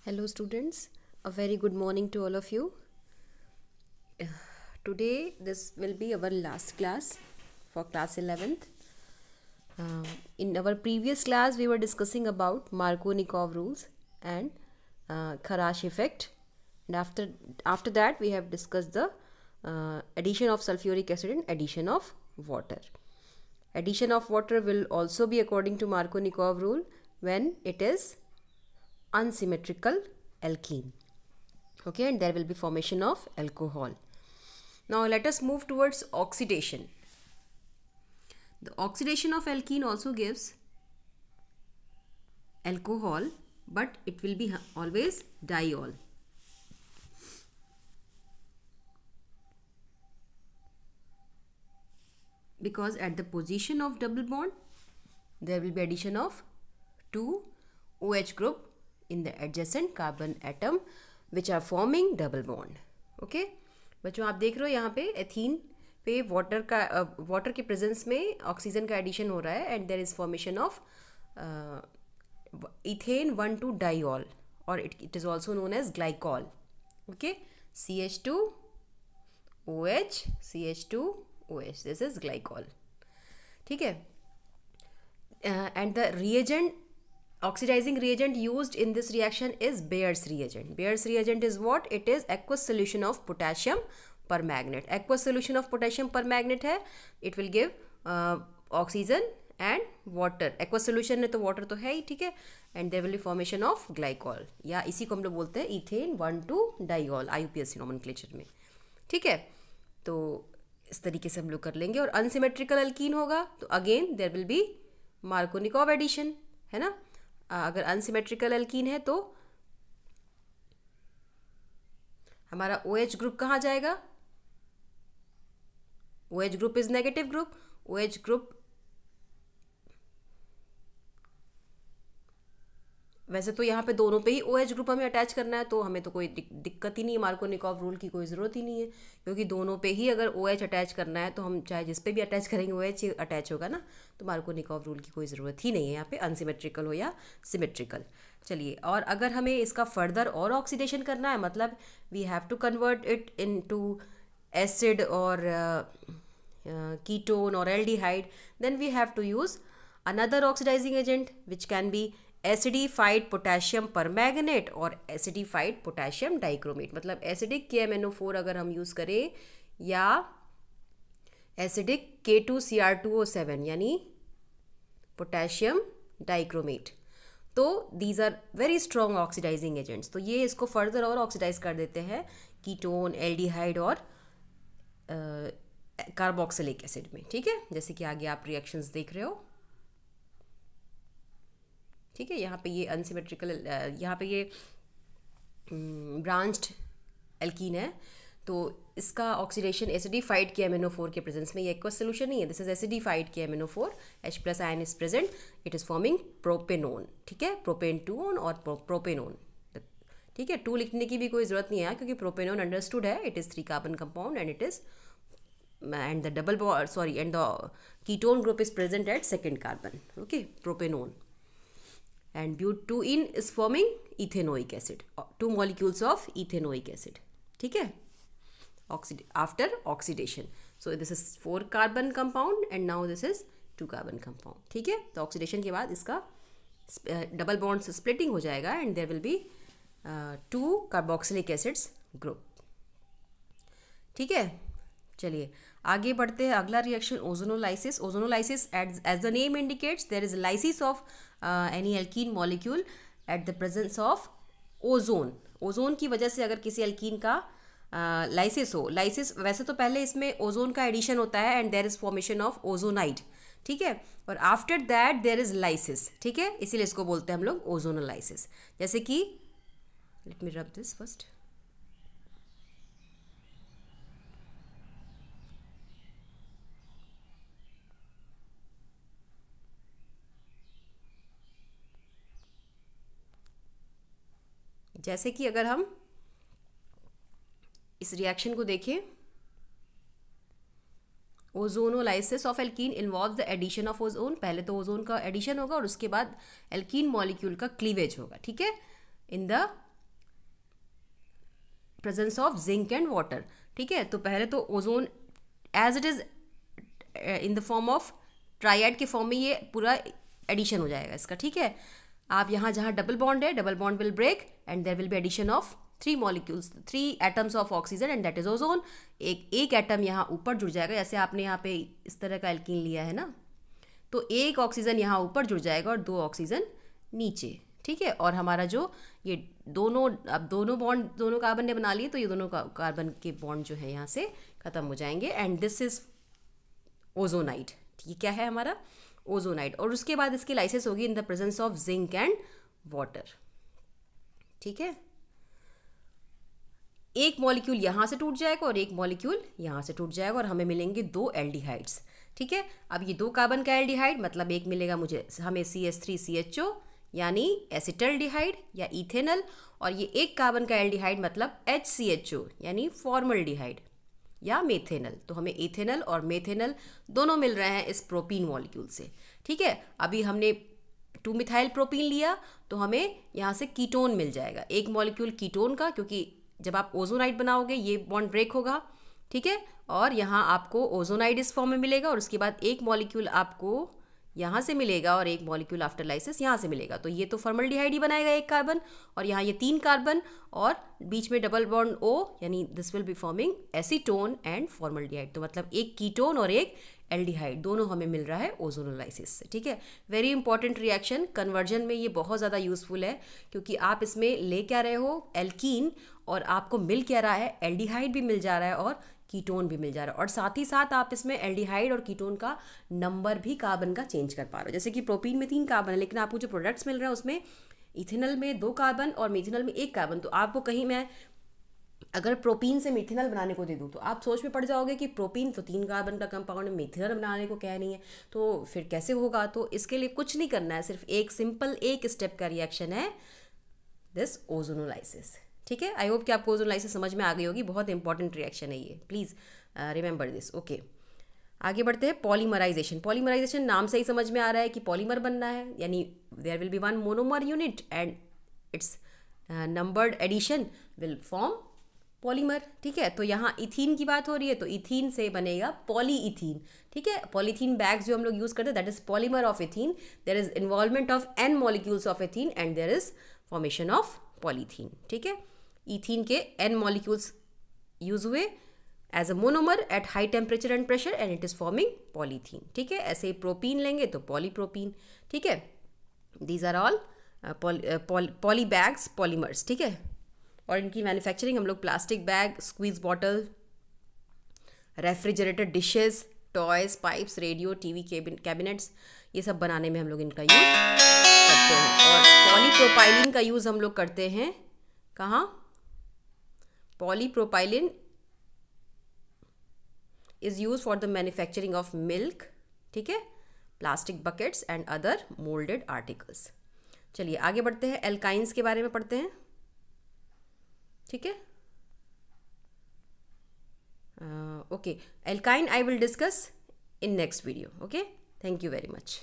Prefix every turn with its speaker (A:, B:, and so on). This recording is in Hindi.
A: Hello students, a very good morning to all of you. Today this will be our last class for class 11th. In our previous class we were discussing about Markovnikov rules and Kharash effect, and after that we have discussed the addition of sulfuric acid and addition of water. Addition of water will also be according to Markovnikov rule when it is unsymmetrical alkene. Okay, and there will be formation of alcohol. Now let us move towards oxidation. The oxidation of alkene also gives alcohol, but it will be always diol. Because at the position of double bond there will be addition of two OH group in the adjacent carbon atom which are forming double bond. Okay बच्चों, आप देख रहे हो यहाँ पे एथीन पे वाटर के प्रेजेंस में ऑक्सीजन का एडिशन हो रहा है and there is formation of ethane 1,2 diol और it is also known as glycol. Okay, CH2OH CH2OH, this is glycol. ठीक है, and the reagent oxidizing reagent used in this reaction is Bayer's reagent. Bayer's reagent is what? It is aqueous solution of potassium permanganate. Aqueous solution of potassium permanganate है, it will give oxygen and water. Aqueous solution है तो water तो है ही, ठीक है, and there will be formation of glycol, या इसी को हम लोग बोलते हैं इथेन 1,2 डाइऑल IUPAC नोमेनक्लेचर में. ठीक है, तो इस तरीके से हम लोग कर लेंगे. और अनसिमेट्रिकल अल्कीन होगा तो again there will be Markovnikov addition, है ना. अगर अनसिमेट्रिकल एल्कीन है तो हमारा OH ग्रुप कहाँ जाएगा? OH group is negative group. OH group वैसे तो यहाँ पे दोनों पे ही OH ग्रुप हमें अटैच करना है, तो हमें तो कोई दिक्कत ही नहीं है, मार्कोनिकॉव रूल की कोई ज़रूरत ही नहीं है, क्योंकि दोनों पे ही अगर OH अटैच करना है तो हम चाहे जिस पे भी अटैच करेंगे OH अटैच होगा ना, तो मार्कोनिकॉव रूल की कोई ज़रूरत ही नहीं है यहाँ पे, अनसिमेट्रिकल हो या सिमेट्रिकल. चलिए, और अगर हमें इसका फर्दर और ऑक्सीडेशन करना है, मतलब we have to convert it into acid और कीटोन और aldehyde, then we have to use another oxidising agent which can be acidified potassium permanganate और एसिडिफाइड पोटेशियम डाइक्रोमेट. मतलब एसिडिक KMnO4 अगर हम यूज़ करें या एसिडिक K2Cr2O7 यानी पोटेशियम डाइक्रोमेट, तो these are very strong oxidising agents. तो ये इसको फर्दर और ऑक्सीडाइज कर देते हैं कीटोन, एल्डिहाइड और कार्बोक्सिलिक एसिड में. ठीक है, जैसे कि आगे आप रिएक्शंस देख रहे हो. ठीक है, यहाँ पे ये अनसिमेट्रिकल, यहाँ पे ये ब्रांच्ड एल्कीन है, तो इसका ऑक्सीडेशन एसिडिफाइड KMnO4 के प्रेजेंस में, ये एक्वस सोल्यूशन नहीं है, this is acidified KMnO4, H+ ion is present, it is forming propanone. ठीक है, प्रोपेन 2 और प्रोपेनोन. ठीक है, 2 लिखने की भी कोई ज़रूरत नहीं है क्योंकि प्रोपेनोन अंडरस्टूड है, it is 3 carbon compound and it is and the double bond, and the ketone group is present at second carbon. Okay, propanone. And butene is forming ethanoic acid, 2 molecules of ethanoic acid. ठीक है, after oxidation. So this is 4 carbon compound and now this is 2 carbon compound. ठीक है, तो ऑक्सीडेशन के बाद इसका डबल बॉन्ड स्प्लिटिंग हो जाएगा and there will be 2 carboxylic acids group. ठीक है, चलिए आगे बढ़ते हैं. अगला reaction ozonolysis. Ozonolysis as the name indicates there is lysis of any alkene molecule at the presence of ozone. Ozone की वजह से अगर किसी एल्कीन का लाइसिस हो, लाइसिस वैसे तो पहले इसमें ओजोन का एडिशन होता है and there is formation of ozonide. ठीक है, और after that there is lysis. ठीक है, इसीलिए इसको बोलते हैं हम लोग ओजोनोलाइसिस. जैसे कि let me rub this first. जैसे कि अगर हम इस रिएक्शन को देखें, ozonolysis of alkene involve the addition of ozone. पहले तो ओजोन का एडिशन होगा और उसके बाद एल्कीन मॉलिक्यूल का क्लीवेज होगा. ठीक है, in the presence of zinc and water. ठीक है, तो पहले तो ozone as it is in the form of triad के फॉर्म में ये पूरा एडिशन हो जाएगा इसका। ठीक है, आप यहाँ जहाँ डबल बॉन्ड है, double bond will break and there will be addition of 3 molecules, 3 atoms of oxygen and that is ozone. एक एटम यहाँ ऊपर जुड़ जाएगा, जैसे आपने यहाँ पे इस तरह का एल्कीन लिया है ना, तो एक ऑक्सीजन यहाँ ऊपर जुड़ जाएगा और 2 ऑक्सीजन नीचे। ठीक है, और हमारा जो ये दोनों, अब दोनों बॉन्ड दोनों कार्बन ने बना लिए, तो ये दोनों कार्बन के बॉन्ड जो है यहाँ से ख़त्म हो जाएंगे एंड दिस इज ओजोनाइड। ठीक, क्या है हमारा ओजोनाइड। और उसके बाद इसकी लाइसिस होगी इन the presence of zinc and water. ठीक है, एक मॉलिक्यूल यहाँ से टूट जाएगा और एक मॉलिक्यूल यहाँ से टूट जाएगा और हमें मिलेंगे 2 एल्डिहाइड्स। ठीक है, अब ये 2 कार्बन का एल्डिहाइड, मतलब एक मिलेगा हमें CH3CHO यानी एसिटल्डिहाइड या इथेनल, और ये एक कार्बन का एल्डिहाइड मतलब HCHO यानी फॉर्मल्डिहाइड या मेथेनल। तो हमें इथेनल और मेथेनल दोनों मिल रहे हैं इस प्रोपीन मॉलिक्यूल से। ठीक है, अभी हमने 2 मिथाइल प्रोपीन लिया तो हमें यहाँ से कीटोन मिल जाएगा, एक मॉलिक्यूल कीटोन का, क्योंकि जब आप ओजोनाइड बनाओगे ये बॉन्ड ब्रेक होगा। ठीक है, और यहाँ आपको ओजोनाइड इस फॉर्म में मिलेगा और उसके बाद एक मॉलिक्यूल आपको यहाँ से मिलेगा और एक मॉलिक्यूल आफ्टर लाइसिस यहाँ से मिलेगा। तो ये तो फॉर्मल्डिहाइड ही बनाएगा एक कार्बन, और यहाँ ये 3 कार्बन और बीच में डबल बॉन्ड O, यानी this will be forming acetone and formaldehyde. तो मतलब एक कीटोन और एक एल्डिहाइड दोनों हमें मिल रहा है ओजोनोलाइसिस से। ठीक है, वेरी इंपॉर्टेंट रिएक्शन, कन्वर्जन में ये बहुत ज़्यादा यूजफुल है, क्योंकि आप इसमें ले क्या रहे हो एल्कीन, और आपको मिल क्या रहा है एल्डिहाइड भी मिल जा रहा है और कीटोन भी मिल जा रहा है, और साथ ही साथ आप इसमें एल्डिहाइड और कीटोन का नंबर भी कार्बन का चेंज कर पा रहे हो। जैसे कि प्रोपीन में 3 कार्बन है, लेकिन आपको जो प्रोडक्ट्स मिल रहे हैं उसमें इथेनल में 2 कार्बन और मिथेनल में 1 कार्बन। तो आपको कहीं मैं अगर प्रोपीन से मिथेनल बनाने को दे दूँ तो आप सोच में पड़ जाओगे कि प्रोपीन तो 3 कार्बन का कंपाउंड है, मिथेनल बनाने को कह नहीं है, तो फिर कैसे होगा। तो इसके लिए कुछ नहीं करना है, सिर्फ एक सिंपल एक स्टेप का रिएक्शन है दिस ओजोनोलाइसिस। ठीक है, आई होप कि आपको ओजोनोलाइसिस समझ में आ गई होगी, बहुत इंपॉर्टेंट रिएक्शन है ये, प्लीज़ रिमेंबर दिस। ओके, आगे बढ़ते हैं। पॉलीमराइजेशन। पॉलीमराइजेशन नाम से ही समझ में आ रहा है कि पॉलीमर बनना है, यानी there will be 1 monomer unit and it's numbered addition will form polymer. ठीक है, तो यहाँ इथीन की बात हो रही है, तो इथीन से बनेगा पॉलीइथीन। ठीक है, पॉलीथीन बैग्स जो हम लोग यूज़ करते हैं that is polymer of ethene. There is involvement of n molecules of ethene and there is formation of polythene. ठीक है, इथीन के n मॉलिक्यूल्स यूज हुए as a monomer at high temperature and pressure and it is forming polythene. ठीक है, ऐसे ही प्रोपीन लेंगे तो पॉलीप्रोपीन। ठीक है, these are all poly bags, polymers. ठीक है, और इनकी मैन्युफैक्चरिंग हम लोग plastic bag, squeeze bottle, refrigerator dishes, toys, pipes, radio, TV cabinets, ये सब बनाने में हम लोग इनका यूज़ करते हैं। और पॉलीप्रोपाइलिन का यूज़ हम लोग करते हैं कहाँ? Polypropylene is used for the manufacturing of milk, ठीक है, plastic buckets and other moulded articles. चलिए आगे बढ़ते हैं, एल्काइंस के बारे में पढ़ते हैं। ठीक है, okay, alkyne I will discuss in next video. Okay, thank you very much.